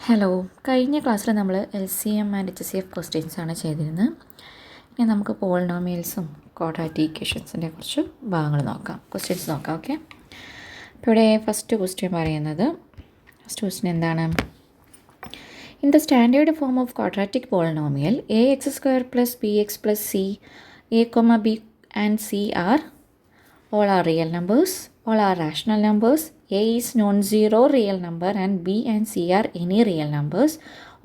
Hello, കഴിഞ്ഞ ക്ലാസ്സിൽ നമ്മൾ LCM ആൻഡ് HCF ക്വസ്റ്റ്യൻസ് ആണ് ചെയ്തിരുന്നത്. ഇനി നമുക്ക് പോളിനോമിയൽസും ക്വാഡ്രാറ്റിക് ഇക്വേഷൻസിൻ്റെ കുറച്ച് ഭാഗങ്ങൾ നോക്കാം, ക്വസ്റ്റ്യൻസ് നോക്കാം. ഓക്കെ, ഇപ്പോൾ ഇവിടെ ഫസ്റ്റ് ക്വസ്റ്റ്യൻ എന്താണ്? In the standard form of quadratic polynomial ax² + bx + c a, b and c are all are real numbers, all are rational numbers, a is non-zero real number and b and c are any real numbers,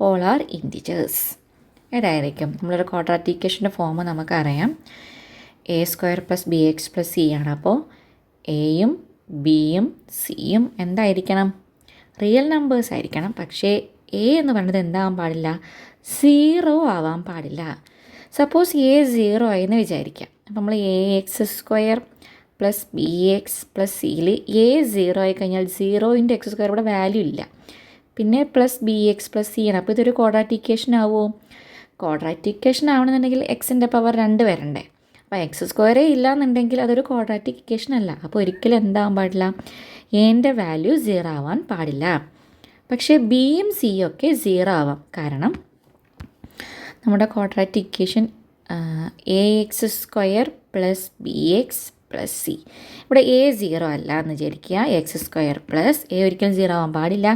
all are integers. ഏതായിരിക്കും? നമ്മളൊരു quadratic ഇക്വേഷൻ്റെ form നമുക്കറിയാം. a² + bx + c ആണ്. അപ്പോൾ എയും ബിയും സിയും എന്തായിരിക്കണം? Real numbers ആയിരിക്കണം. പക്ഷേ എ എന്ന് പറയുന്നത് എന്താകാൻ പാടില്ല? 0 ആവാൻ പാടില്ല. സപ്പോസ് എ 0 ആയെന്ന് വിചാരിക്കാം. അപ്പോൾ നമ്മൾ ax² + bx + സിയിൽ എ 0 ആയി കഴിഞ്ഞാൽ 0 × x² ഇവിടെ വാല്യൂ ഇല്ല. പിന്നെ +bx + c ആണ്. അപ്പോൾ ഇതൊരു ക്വാഡ്രാറ്റിക് ഇക്വേഷൻ ആവുമോ? ക്വാഡ്രാറ്റിക് ഇക്വേഷൻ ആവണമെന്നുണ്ടെങ്കിൽ എക്സിൻ്റെ പവർ 2 വരണ്ടേ. അപ്പോൾ x² ഇല്ല എന്നുണ്ടെങ്കിൽ അതൊരു ക്വാഡ്രാറ്റിക് ഇക്വേഷൻ അല്ല. അപ്പോൾ ഒരിക്കലും എന്താകാൻ പാടില്ല? എൻ്റെ വാല്യൂ 0 ആവാൻ പാടില്ല. പക്ഷേ ബിയും സിയും ഒക്കെ 0 ആവാം. കാരണം നമ്മുടെ quadratic equation ax² + bx + c. ഇവിടെ a 0 അല്ല എന്ന് വിചാരിക്കുക. x² + a ഒരിക്കലും 0 ആവാൻ പാടില്ല.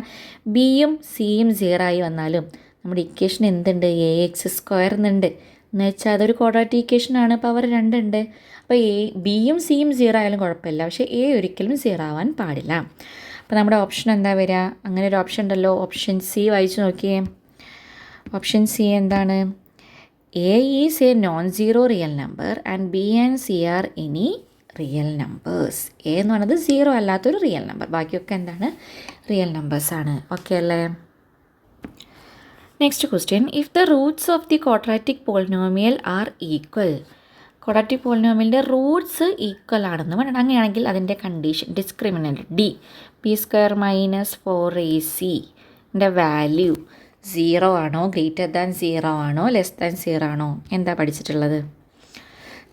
ബിയും സിയും 0 ആയി വന്നാലും നമ്മുടെ ഇക്വേഷൻ എന്തുണ്ട്? ax² എന്നുണ്ട്. എന്ന് വെച്ചാൽ അതൊരു ക്വാഡ്രാറ്റിക് ഇക്വേഷനാണ്, പവർ 2 ഉണ്ട്. അപ്പോൾ ബിയും സിയും 0 ആയാലും കുഴപ്പമില്ല. പക്ഷേ a ഒരിക്കലും 0 ആവാൻ പാടില്ല. അപ്പോൾ നമ്മുടെ ഓപ്ഷൻ എന്താ വരിക? അങ്ങനെ ഒരു ഓപ്ഷൻ ഉണ്ടല്ലോ, ഓപ്ഷൻ സി വായിച്ചു നോക്കിയേ. ഓപ്ഷൻ സി എന്താണ്? a is a non-zero real number and b and c are any real numbers. A എന്ന് പറയുന്നത് 0 അല്ലാത്തൊരു റിയൽ നമ്പർ, ബാക്കിയൊക്കെ എന്താണ്? റിയൽ നമ്പേഴ്സാണ്. ഓക്കെ അല്ലേ? Next question, if the roots of the quadratic polynomial are equal. Quadratic പോളിനോമിയലിൻ്റെ roots equal ആണെന്ന് പറയണം. അങ്ങനെയാണെങ്കിൽ അതിൻ്റെ കണ്ടീഷൻ ഡിസ്ക്രിമിനൻ്റ് b² - 4ac ൻ്റെ വാല്യൂ 0 ആണോ, > 0 ആണോ, <0 ആണോ? എന്താ പഠിച്ചിട്ടുള്ളത്?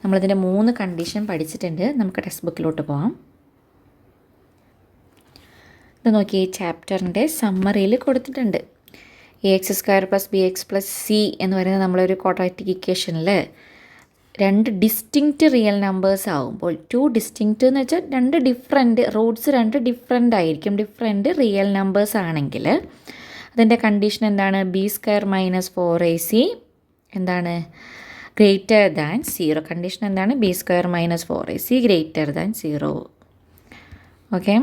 നമ്മളിതിൻ്റെ 3 കണ്ടീഷൻ പഠിച്ചിട്ടുണ്ട്. നമുക്ക് ടെക്സ്റ്റ് ബുക്കിലോട്ട് പോകാം. ഇത് നോക്കി, ചാപ്റ്ററിൻ്റെ സമ്മറിയിൽ കൊടുത്തിട്ടുണ്ട്. ax² + bx + c എന്ന് പറയുന്നത് നമ്മളൊരു ക്വാഡ്രാറ്റിക് ഇക്വേഷനിൽ 2 ഡിസ്റ്റിങ്ക്റ്റ് റിയൽ നമ്പേഴ്സ് ആകുമ്പോൾ, 2 ഡിസ്റ്റിങ്ക്റ്റ് എന്ന് വെച്ചാൽ 2 ഡിഫറെൻറ്റ് റൂട്ട്സ്, 2 ഡിഫറെൻ്റ് ആയിരിക്കും. ഡിഫറെൻറ്റ് റിയൽ നമ്പേഴ്സ് ആണെങ്കിൽ അതിൻ്റെ കണ്ടീഷൻ എന്താണ്? b² - 4ac എന്താണ്? > 0. കണ്ടീഷൻ എന്താണ്? b² - 4ac > 0. ഓക്കെ.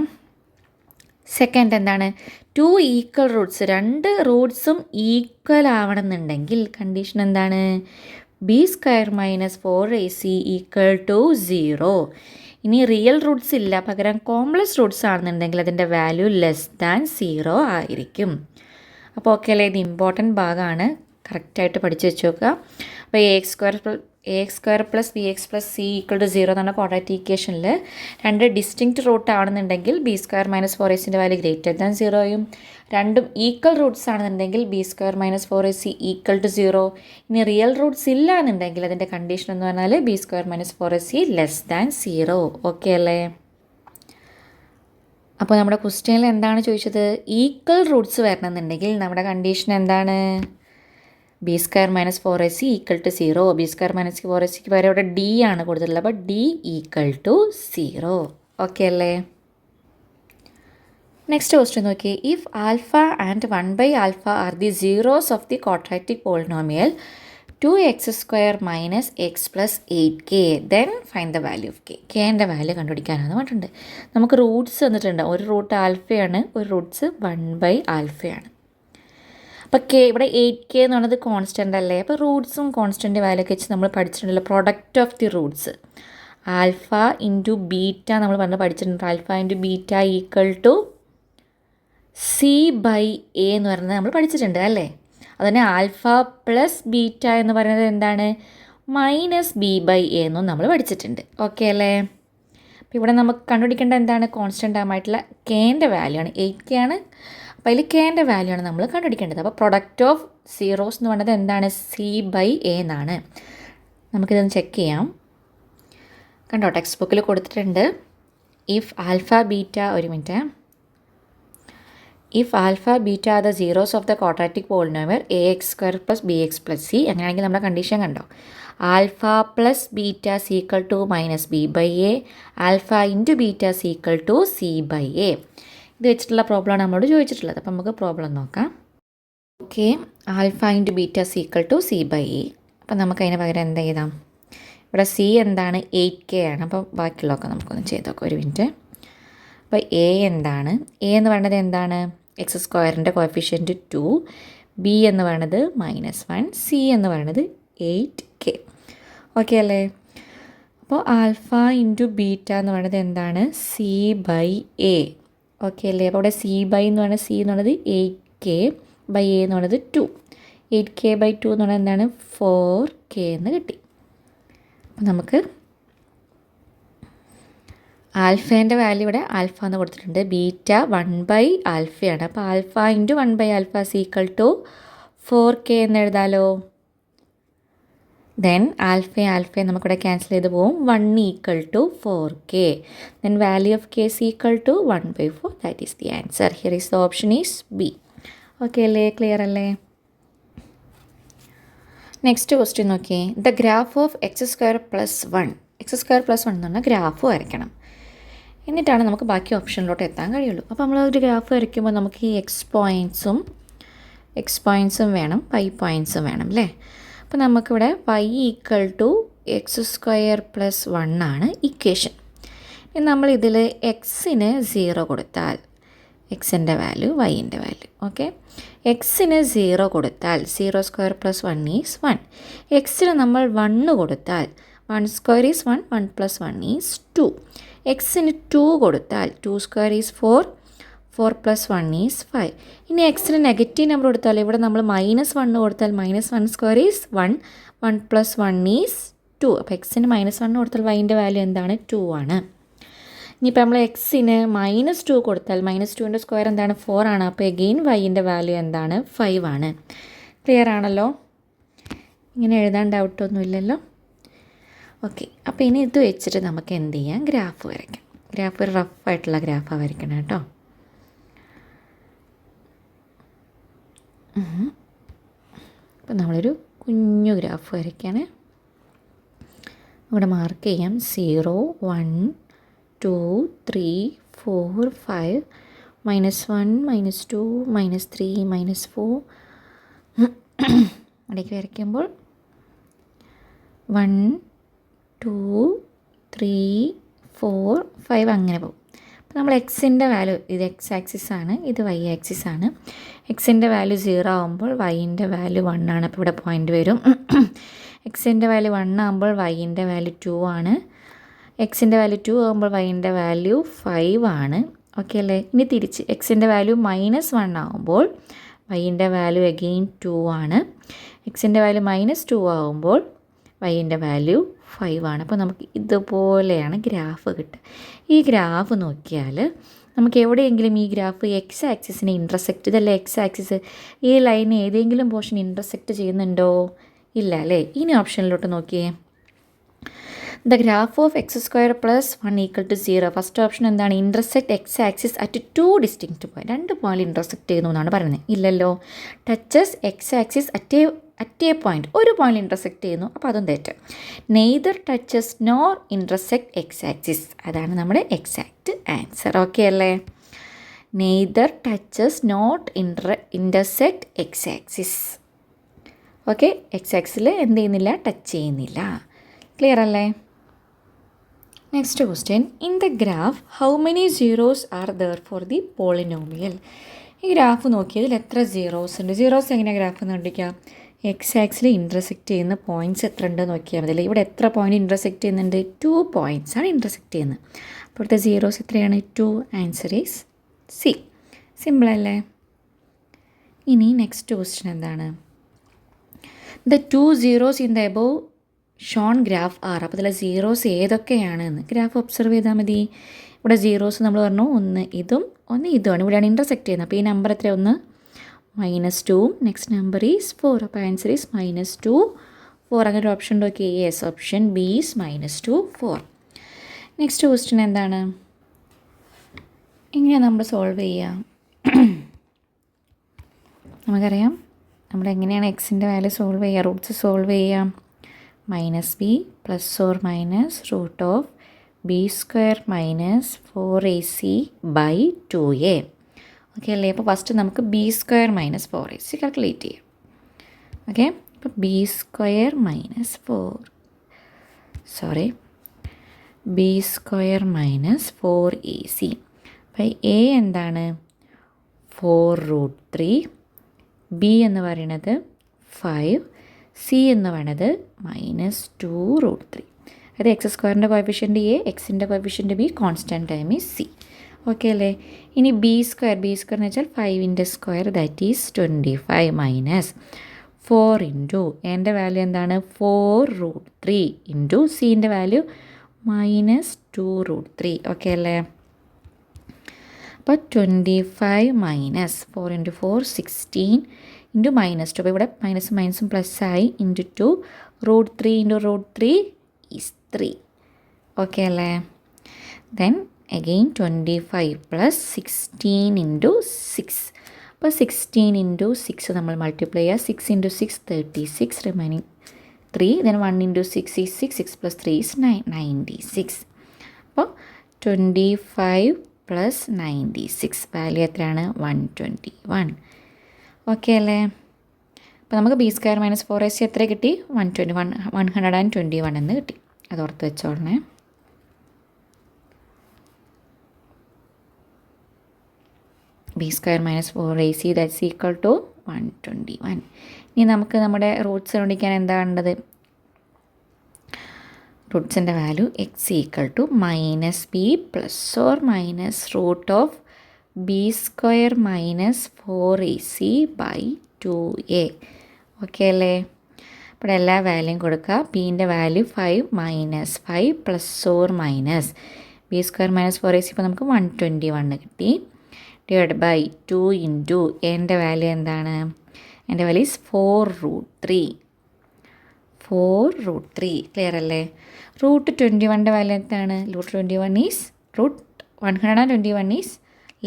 സെക്കൻഡ് എന്താണ്? 2 ഈക്വൽ റൂട്ട്സ്, 2 റൂട്ട്സും ഈക്വൽ ആവണമെന്നുണ്ടെങ്കിൽ കണ്ടീഷൻ എന്താണ്? b² - 4ac = 0. ഇനി റിയൽ റൂട്ട്സ് ഇല്ല, പകരം കോംപ്ലക്സ് റൂട്ട്സ് ആണെന്നുണ്ടെങ്കിൽ അതിൻ്റെ വാല്യൂ <0 ആയിരിക്കും. അപ്പോൾ ഓക്കെ അല്ലേ? ഇത് ഇമ്പോർട്ടൻറ്റ് ഭാഗമാണ്, കറക്റ്റായിട്ട് പഠിച്ച് വെച്ച് നോക്കുക. അപ്പോൾ ax² + bx + c = 0 എന്നാണ് ക്വാഡ്രാറ്റിക് ഇക്വേഷനിൽ. 2 ഡിസ്റ്റിങ്ക്റ്റ് റൂട്ട് ആണെന്നുണ്ടെങ്കിൽ b² - 4ac വാല്യൂ > 0യും, രണ്ടും ഈക്വൽ റൂട്ട്സ് ആണെന്നുണ്ടെങ്കിൽ b² - 4ac = 0. ഇനി റിയൽ റൂട്ട്സ് ഇല്ല എന്നുണ്ടെങ്കിൽ അതിൻ്റെ കണ്ടീഷൻ എന്ന് പറഞ്ഞാൽ b² - 4ac <0. 0. അല്ലേ? അപ്പോൾ നമ്മുടെ ക്വസ്റ്റ്യനിൽ എന്താണ് ചോദിച്ചത്? ഈക്വൽ റൂട്ട്സ് വരണമെന്നുണ്ടെങ്കിൽ നമ്മുടെ കണ്ടീഷൻ എന്താണ്? b² - 4ac = 0. b² - 4ac വരെ ഇവിടെ d ആണ് കൊടുത്തിട്ടുള്ളത്. അപ്പോൾ d = 0. ഓക്കെ അല്ലേ? നെക്സ്റ്റ് ക്വസ്റ്റ്യൻ നോക്കി, if alpha and 1/α are the zeros of the quadratic polynomial 2x² - x + 8k, then find the value of k. kൻ്റെ വാല്യൂ കണ്ടുപിടിക്കാനാണ് പറഞ്ഞിട്ടുണ്ട്. നമുക്ക് റൂട്ട്സ് തന്നിട്ടുണ്ട്. ഒരു റൂട്ട് ആൽഫയാണ്, ഒരു റൂട്ട്സ് 1/α. അപ്പോൾ ഇവിടെ 8k എന്ന് പറയുന്നത് കോൺസ്റ്റൻ്റ് അല്ലേ? അപ്പോൾ റൂട്ട്സും കോൺസ്റ്റൻ്റ് വാല്യൂ ഒക്കെ വെച്ച് നമ്മൾ പഠിച്ചിട്ടുണ്ടല്ലോ. Product of the roots alpha × beta നമ്മൾ പഠിച്ചിട്ടുണ്ട്. ആൽഫ × ബീറ്റ = c/a എന്ന് പറയുന്നത് നമ്മൾ പഠിച്ചിട്ടുണ്ട് അല്ലേ? അതുതന്നെ ആൽഫ + ബീറ്റ എന്ന് പറയുന്നത് എന്താണ്? -b/a എന്നും നമ്മൾ പഠിച്ചിട്ടുണ്ട്. ഓക്കെ അല്ലേ? അപ്പോൾ ഇവിടെ നമുക്ക് കണ്ടുപിടിക്കേണ്ട എന്താണ്? കോൺസ്റ്റൻ്റ് ആയിട്ടുള്ള kൻ്റെ വാല്യൂ ആണ്. 8k ആണ്. അപ്പോൾ അതിൽ kൻ്റെ വാല്യൂ ആണ് നമ്മൾ കണ്ടുപിടിക്കേണ്ടത്. അപ്പോൾ പ്രൊഡക്റ്റ് ഓഫ് സീറോസ് എന്ന് പറയുന്നത് എന്താണ്? c/a എന്നാണ്. നമുക്കിതൊന്ന് ചെക്ക് ചെയ്യാം. കണ്ടോ, ടെക്സ്റ്റ് ബുക്കിൽ കൊടുത്തിട്ടുണ്ട്. ഇഫ് ആൽഫ ബീറ്റ, ഒരു minute, if alpha beta are the zeros of the quadratic polynomial a x square plus b x plus c, അങ്ങനെയാണെങ്കിൽ നമ്മുടെ കണ്ടീഷൻ കണ്ടോ, alpha plus beta is equal to minus b by a, alpha into beta is equal to c by a. ഇത് വെച്ചിട്ടുള്ള പ്രോബ്ലമാണ് നമ്മളോട് ചോദിച്ചിട്ടുള്ളത്. അപ്പോൾ നമുക്ക് പ്രോബ്ലം നോക്കാം. Okay, alpha into beta is equal to c by a. അപ്പോൾ നമുക്ക് അതിന് പകരം എന്ത് ചെയ്താം, ഇവിടെ സി എന്താണ്, 8K ആണ്. അപ്പോൾ ബാക്കിയുള്ളതൊക്കെ നമുക്കൊന്ന് ചെയ്ത് നോക്കാം. ഒരു മിനിറ്റ്. അപ്പോൾ എ എന്താണ്, എ എന്ന് പറയുന്നത് എന്താണ്, എക്സ് സ്ക്വയറിൻ്റെ കോഎഫിഷ്യൻറ്റ് 2, ബി എന്ന് പറയുന്നത് -1, സി എന്ന് പറയുന്നത് 8K. ഓക്കെ അല്ലേ? അപ്പോൾ ആൽഫ ഇൻറ്റു ബീറ്റ എന്ന് പറയുന്നത് എന്താണ്, സി ബൈ എ. ഓക്കെ അല്ലേ? അപ്പോൾ ഇവിടെ സി ബൈ എന്ന് പറയുന്നത്, സി എന്ന് പറയുന്നത് 8K ബൈ എ എന്ന് പറയുന്നത് 2. 8K ബൈ 2 എന്ന് പറയുന്നത് എന്താണ്, 4K എന്ന് കിട്ടി. അപ്പോൾ നമുക്ക് ആൽഫേൻ്റെ വാല്യൂ ഇവിടെ ആൽഫ എന്ന് കൊടുത്തിട്ടുണ്ട്, ബീറ്റ 1 ആൽഫയാണ്. അപ്പോൾ alpha into 1 alpha is equal to 4K എന്ന് എഴുതാലോ. ദെൻ ആൽഫയും നമുക്കിവിടെ ക്യാൻസൽ ചെയ്ത് പോവും. 1 equal to 4K. Then value of K is equal to 1/4. That is the answer. Here is the option is b. Okay അല്ലേ? Clear അല്ലേ? Next question നോക്കിയേ. The graph of x square plus 1 എന്ന് പറഞ്ഞാൽ graph വരയ്ക്കണം. എന്നിട്ടാണ് നമുക്ക് ബാക്കി ഓപ്ഷനിലോട്ട് എത്താൻ കഴിയുള്ളൂ. അപ്പോൾ നമ്മൾ ഒരു ഗ്രാഫ് വരയ്ക്കുമ്പോൾ നമുക്ക് ഈ എക്സ് പോയിൻറ്റ്സും വേണം, വൈ പോയിൻറ്റ്സും വേണം അല്ലേ. അപ്പോൾ നമുക്കിവിടെ y equal to x square plus 1 ആണ് ഇക്വേഷൻ. നമ്മൾ ഇതിൽ എക്സിന് 0 കൊടുത്താൽ എക്സിൻ്റെ വാല്യൂ, വൈൻ്റെ വാല്യൂ. ഓക്കെ, എക്സിന് 0 കൊടുത്താൽ 0 സ്ക്വയർ പ്ലസ് 1 ഈസ് 1. എക്സിന് നമ്മൾ 1 കൊടുത്താൽ 1 സ്ക്വയർ ഈസ് 1, 1 പ്ലസ് 1 ഈസ് 2. എക്സിന് 2 കൊടുത്താൽ 2 സ്ക്വയർ ഈസ് 4, 4 പ്ലസ് 1 ഈസ് 5. ഇനി എക്സിന് നെഗറ്റീവ് നമ്പർ കൊടുത്താൽ ഇവിടെ നമ്മൾ -1 കൊടുത്താൽ -1 സ്ക്വയർ ഈസ് 1, 1 പ്ലസ് 1 ഈസ് 2. അപ്പോൾ എക്സിന് -1 കൊടുത്താൽ വൈൻ്റെ വാല്യൂ എന്താണ്, 2 ആണ്. ഇനിയിപ്പോൾ നമ്മൾ എക്സിന് -2 കൊടുത്താൽ -2ൻ്റെ സ്ക്വയർ എന്താണ്, 4 ആണ്. അപ്പോൾ എഗെയിൻ വൈൻ്റെ വാല്യൂ എന്താണ്, 5 ആണ്. ക്ലിയർ ആണല്ലോ? ഇങ്ങനെ എഴുതാൻ ഡൗട്ടൊന്നുമില്ലല്ലോ? ഓക്കെ, അപ്പോൾ ഇനി ഇത് വെച്ചിട്ട് നമുക്ക് എന്ത് ചെയ്യാം, ഗ്രാഫ് വരയ്ക്കാം. ഗ്രാഫ് ഒരു റഫായിട്ടുള്ള ഗ്രാഫാണ് വരയ്ക്കണം കേട്ടോ. അപ്പോൾ നമ്മളൊരു കുഞ്ഞു ഗ്രാഫ് വരയ്ക്കുകയാണ്. ഇവിടെ മാർക്ക് ചെയ്യാം 0, 1, 2, 3, 4, 5, -1, -2, -3, -4. അവിടേക്ക് വരയ്ക്കുമ്പോൾ 1, 2, 3, 4, 5 അങ്ങനെ പോകും. അപ്പോൾ നമ്മൾ എക്സിൻ്റെ വാല്യൂ, ഇത് എക്സ് ആക്സിസ് ആണ്, ഇത് വൈ ആക്സിസ് ആണ്. എക്സിൻ്റെ വാല്യൂ 0 ആകുമ്പോൾ വൈൻ്റെ വാല്യൂ 1 ആണ്. അപ്പോൾ ഇവിടെ പോയിൻ്റ് വരും. എക്സിൻ്റെ വാല്യൂ 1 ആകുമ്പോൾ വൈൻ്റെ വാല്യൂ 2 ആണ്. എക്സിൻ്റെ വാല്യൂ 2 ആകുമ്പോൾ വൈൻ്റെ വാല്യൂ 5 ആണ്. ഓക്കെ അല്ലേ? ഇനി തിരിച്ച് എക്സിൻ്റെ വാല്യൂ -1 ആകുമ്പോൾ വൈൻ്റെ വാല്യൂ അഗെയിൻ 2 ആണ്. എക്സിൻ്റെ വാല്യൂ -2 ആകുമ്പോൾ വൈൻ്റെ വാല്യൂ 5 ആണ്. അപ്പോൾ നമുക്ക് ഇതുപോലെയാണ് ഗ്രാഫ് കിട്ടുക. ഈ ഗ്രാഫ് നോക്കിയാൽ നമുക്ക് എവിടെയെങ്കിലും ഈ ഗ്രാഫ് എക്സ് ആക്സിസിനെ ഇൻ്റർസെക്റ്റ്, ഇതല്ലേ എക്സ് ആക്സിസ്, ഈ ലൈൻ ഏതെങ്കിലും പോർഷൻ ഇൻ്റർസെക്റ്റ് ചെയ്യുന്നുണ്ടോ? ഇല്ല അല്ലേ? ഇനി ഓപ്ഷനിലോട്ട് നോക്കിയേ. The graph of x square plus 1 equal to 0. First option എന്താണ്, intersect x axis at 2 distinct point. 2 point intersect ചെയ്യുന്നു എന്നാണ് പറയുന്നത്. ഇല്ലല്ലോ. Touches x axis at a point, ഒരു പോയിന്റ് ഇൻ്റർസെക്റ്റ് ചെയ്യുന്നു. അപ്പോൾ അതും തെറ്റ്. Neither touches nor intersect x axis, അതാണ് നമ്മുടെ എക്സാക്റ്റ് ആൻസർ. ഓക്കെ അല്ലേ? Neither touches not intersect x axis. Okay, x ആക്സിൽ എന്ത് ചെയ്യുന്നില്ല, ടച്ച് ചെയ്യുന്നില്ല. ക്ലിയർ അല്ലേ? Next question. In the graph how many zeros are there for the polynomial. ഈ graph നോക്കിയതിൽ എത്ര സീറോസ് ഉണ്ട്? സീറോസ് എങ്ങനെയാണ് ഗ്രാഫ് കണ്ടിരിക്കുക? എക്സ് ആക്സിൽ ഇൻ്റർസെക്റ്റ് ചെയ്യുന്ന പോയിൻറ്റ്സ് എത്ര ഉണ്ട് നോക്കിയാൽ മതി. ഇവിടെ എത്ര പോയിൻറ്റ് ഇൻ്റർസെക്റ്റ് ചെയ്യുന്നുണ്ട്? 2 പോയിൻറ്റ്സ് ആണ് ഇൻ്റർസെക്റ്റ് ചെയ്യുന്നത്. അപ്പോൾ ഇവിടുത്തെ സീറോസ് എത്രയാണ്? 2. Answer is C. സിമ്പിൾ അല്ലേ? ഇനി നെക്സ്റ്റ് ക്വസ്റ്റ്യൻ എന്താണ്? The 2 zeros in the above shown graph are. അപ്പോൾ ഇതിലെ സീറോസ് ഏതൊക്കെയാണെന്ന് ഗ്രാഫ് ഒബ്സർവ് ചെയ്താൽ മതി. ഇവിടെ സീറോസ് നമ്മൾ പറഞ്ഞു, ഒന്ന് ഇതും ഒന്ന് ഇതുമാണ്. ഇവിടെയാണ് ഇൻ്റർസെക്റ്റ് ചെയ്യുന്നത്. അപ്പോൾ ഈ നമ്പർ എത്ര? ഒന്ന് -2. Next number is 4. അപ്പോൾ ആൻസർ ഈസ് -2, 4. അങ്ങനെ ഒരു ഓപ്ഷൻ നോക്കി. Yes, option B is -2, 4. Next question എന്താണ്? എങ്ങനെയാണ് നമ്മൾ സോൾവ് ചെയ്യുക? നമുക്കറിയാം നമ്മളെങ്ങനെയാണ് എക്സിൻ്റെ വാല്യൂ സോൾവ് ചെയ്യുക, റൂട്ട്സ് സോൾവ് ചെയ്യാം. -b +or - (b²-4ac/2a). ഓക്കെ അല്ലേ? അപ്പോൾ ഫസ്റ്റ് നമുക്ക് b² - 4ac കാൽക്കുലേറ്റ് ചെയ്യാം. ഓക്കെ, അപ്പോൾ b² - 4ac. അപ്പോൾ a എന്താണ്? 4√3, b എന്ന് പറയുന്നത് 5, c എന്ന് പറയുന്നത് -2√3. അതായത് x² കോഎഫിഷ്യൻ്റ് a, എക്സിൻ്റെ coefficient b, constant time is c. Okay അല്ലേ? ഇനി b² എന്ന് വെച്ചാൽ 5ൻ്റെ square, that is 25 minus 4 into എൻ്റെ വാല്യൂ എന്താണ്? 4√3 ഇൻറ്റു സിൻ്റെ വാല്യൂ -2√3. ഓക്കെ അല്ലേ? അപ്പോൾ 25 മൈനസ് 4 ഇൻറ്റു 4 16 ഇൻറ്റു -2. അപ്പോൾ ഇവിടെ മൈനസും പ്ലസ് ആയി, ഇൻറ്റു 2 √3 ഇൻറ്റു √3 ഈസ് 3. ഓക്കെ അല്ലേ? Then again 25 plus 16 into 6. അപ്പോൾ 16 ഇൻറ്റു 6 നമ്മൾ മൾട്ടിപ്ലൈ ചെയ്യുക. 6 into 6 36, remaining 3. Then 1 into 6 is 6, 6 + 3 is 96. അപ്പോൾ 25 പ്ലസ് 96 വാല്യൂ എത്രയാണ്? 121. ഓക്കെ അല്ലേ? അപ്പോൾ നമുക്ക് b² - 4ac എത്ര കിട്ടി? 121 എന്ന് കിട്ടി. അത് ഓർത്ത് വെച്ചോളണേ. b² - 4ac that's equal to 121. ഇനി നമുക്ക് നമ്മുടെ റൂട്ട്സ് കണ്ടുപിടിക്കാൻ എന്താ വേണ്ടത്? റൂട്ട്സിൻ്റെ value x equal to -b +or - (b² - 4ac/2a). Okay അല്ലേ? അപ്പോൾ എല്ലാ വാല്യൂയും കൊടുക്കുക. ബീൻ്റെ വാല്യൂ 5 -5 +or - (b² - 4ac). ഇപ്പോൾ നമുക്ക് 121 കിട്ടി. ഡിവൈഡ് ബൈ 2 ഇൻറ്റു എൻ്റെ വാല്യൂ എന്താണ്? എൻ്റെ വാല്യൂ ഈസ് 4√3. ക്ലിയർ അല്ലേ? √21ൻ്റെ വാല്യൂ എന്താണ്? √121 is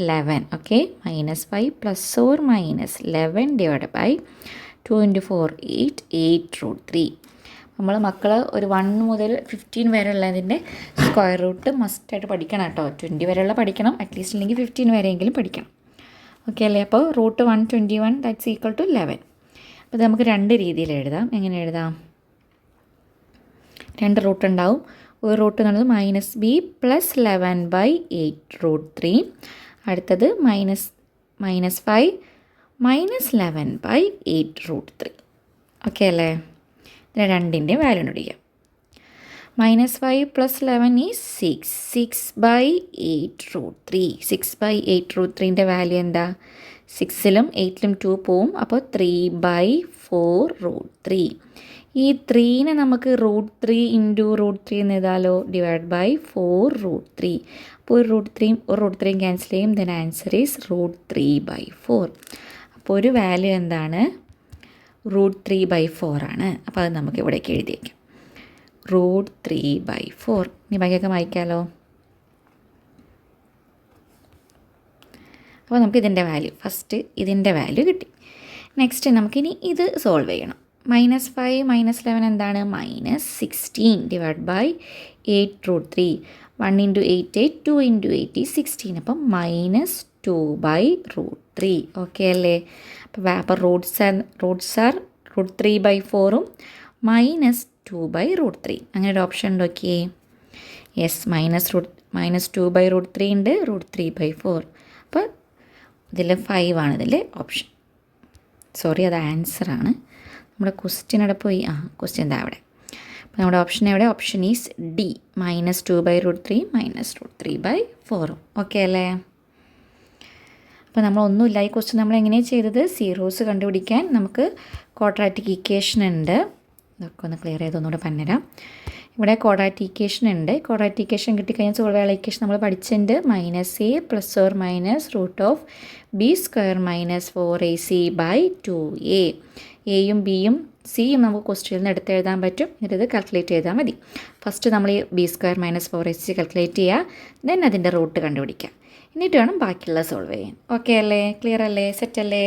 11. Okay, -5 +or - 11 divide by 2 into 4 8√3. നമ്മൾ മക്കൾ ഒരു 1 മുതൽ 15 വരെ ഉള്ളതിൻ്റെ സ്ക്വയർ റൂട്ട് മസ്റ്റായിട്ട് പഠിക്കണം കേട്ടോ. 20 വരെയുള്ള പഠിക്കണം, അറ്റ്ലീസ്റ്റ് ഇല്ലെങ്കിൽ 15 വരെയെങ്കിലും പഠിക്കണം. ഓക്കെ അല്ലേ? അപ്പോൾ √121 ദാറ്റ്സ് ഈക്വൽ ടു 11. അപ്പോൾ ഇത് നമുക്ക് രണ്ട് രീതിയിൽ എഴുതാം. എങ്ങനെ എഴുതാം? രണ്ട് റൂട്ട് ഉണ്ടാവും. ഒരു റൂട്ട് എന്നുള്ളത് -b + 11/8√3. അടുത്തത് -5 - 11/8√3. ഓക്കെ അല്ലേ? ഇതിന് രണ്ടിൻ്റെ വാല്യൂ കണ്ടുപിടിക്കാം. -5 + 11 ഈസ് 6/8√3. 6/8√3ൻ്റെ വാല്യൂ എന്താ? 6ലും 8ലും 2 പോവും, അപ്പോൾ 3/4√3. ഈ 3നെ നമുക്ക് √3 ഇൻറ്റു √3 എന്ന് എഴുതാലോ, ഡിവൈഡ് ബൈ 4√3. അപ്പോൾ ഒരു √3യും ക്യാൻസൽ ചെയ്യും. Then answer is √3/4. അപ്പോൾ ഒരു വാല്യൂ എന്താണ്? √3/4 ആണ്. അപ്പോൾ അത് നമുക്ക് ഇവിടേക്ക് എഴുതിയേക്കാം, √3/4. ഇനി ബാക്കിയൊക്കെ വായിക്കാമല്ലോ. അപ്പോൾ നമുക്ക് ഇതിൻ്റെ വാല്യൂ, ഫസ്റ്റ് ഇതിൻ്റെ വാല്യൂ കിട്ടി. നെക്സ്റ്റ് നമുക്കിനി ഇത് സോൾവ് ചെയ്യണം. -5 - 11 എന്താണ്? -16 ഡിവൈഡ് ബൈ 8√3. 1 × 8 8, 2 × 8 is 16. അപ്പം -2/√3. ഓക്കെ അല്ലേ? അപ്പോൾ റൂട്ട്സ് ആർ √3/4ഉം -2/√3. അങ്ങനെ ഒരു ഓപ്ഷൻ നോക്കിയേ. യെസ്, -2/√3 ഉണ്ട്, √3/4. അപ്പോൾ ഇതിൽ 5 ആണ് ഇതിൽ ഓപ്ഷൻ. സോറി, അത് ആൻസറാണ്. നമ്മുടെ ക്വസ്റ്റ്യൻ അവിടെ പോയി. ക്വസ്റ്റ്യൻ എന്താ അവിടെ? അപ്പോൾ നമ്മുടെ ഓപ്ഷൻ എവിടെ? Option is D, -2/√3 -√3/4. ഓക്കെ അല്ലേ? അപ്പോൾ നമ്മളൊന്നുമില്ല, ഈ ക്വസ്റ്റ്യൻ നമ്മൾ എങ്ങനെയാണ് ചെയ്തത്? സീറോസ് കണ്ടുപിടിക്കാൻ നമുക്ക് ക്വാഡ്രാറ്റിക് ഇക്വേഷൻ ഉണ്ട്. ഇതൊക്കെ ഒന്ന് ക്ലിയർ ചെയ്തൊന്നുകൂടെ പറഞ്ഞുതരാം. ഇവിടെ ക്വാഡ്രാറ്റിക് ഇക്വേഷൻ ഉണ്ട്. ക്വാഡ്രാറ്റിക് ഇക്വേഷൻ കിട്ടിക്കഴിഞ്ഞാൽ സോൾവ് ചെയ്യാനുള്ള ഇക്വേഷൻ നമ്മൾ പഠിച്ചിട്ടുണ്ട്. -a +or - (b² - 4ac/2a). എയും ബിയും സിയും നമുക്ക് ക്വസ്റ്റ്യനിൽ നിന്ന് എടുത്തെഴുതാൻ പറ്റും. എന്നിട്ട് കാൽക്കുലേറ്റ് ചെയ്താൽ മതി. ഫസ്റ്റ് നമ്മൾ ഈ b² - 4ac കാൽക്കുലേറ്റ് ചെയ്യുക, ദെൻ അതിൻ്റെ റൂട്ട് കണ്ടുപിടിക്കുക. എന്നിട്ട് വേണം ബാക്കിയുള്ള സോൾവ് ചെയ്യാൻ. ഓക്കെ അല്ലേ? ക്ലിയർ അല്ലേ? സെറ്റ് അല്ലേ?